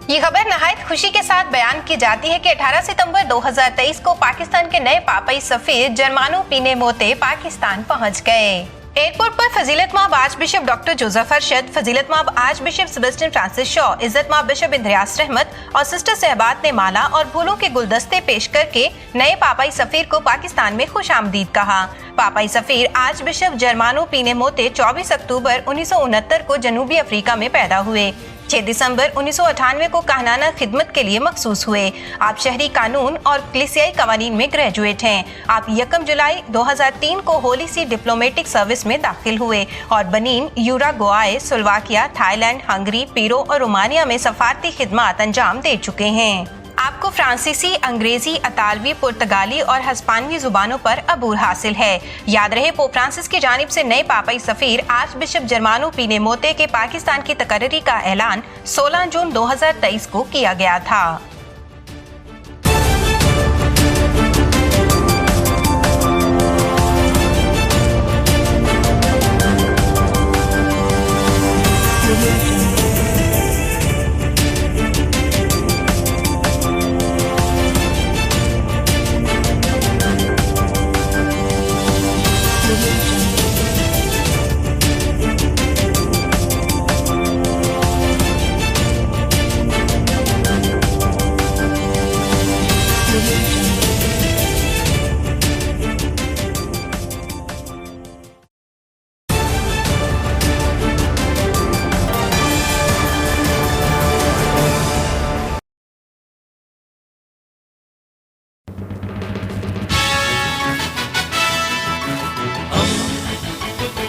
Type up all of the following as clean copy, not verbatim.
ये खबर नहायत खुशी के साथ बयान की जाती है कि 18 सितंबर 2023 को पाकिस्तान के नए पापाई सफीर जर्मानो पीने मोते पाकिस्तान पहुंच गए। एयरपोर्ट पर फजीलत माब arch bishop doctor Joseph Arshad, फजीलत माब arch bishop Sebastian Francis Shaw, इज्जत माब बिशप इंद्रियास रहमत और सिस्टर सहबात ने माला और फूलों के गुलदस्ते पेश करके नए पापाई सफीर को पाकिस्तान में खुश आमदीद कहा। पापाई सफीर आर्च बिशप जर्मानो पीने मोते 24 अक्टूबर 1969 को जनूबी अफ्रीका में पैदा हुए। 6 दिसंबर 1998 को कहनाना खिदमत के लिए मखसूस हुए। आप शहरी कानून और कलीसियाई कवानीन में ग्रेजुएट हैं। आप 1 जुलाई 2003 को होली सी डिप्लोमेटिक सर्विस में दाखिल हुए और बनीन, यूराग्वाय, स्लोवाकिया, थाईलैंड, हंगरी, पीरो और रोमानिया में सफारती खिदमत अंजाम दे चुके हैं। आपको फ्रांसीसी, अंग्रेजी, अतालवी, पुर्तगाली और हिस्पानवी जुबानों पर अबूर हासिल है। याद रहे, पोप फ्रांसिस की जानिब से नए पापाई सफीर आर्च बिशप जर्मानो पीने मोते के पाकिस्तान की तकर्री का ऐलान 16 जून 2023 को किया गया था।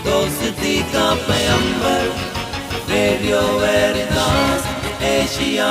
दोस्ती का पैगंबर, रेडियो वेरितास एशिया।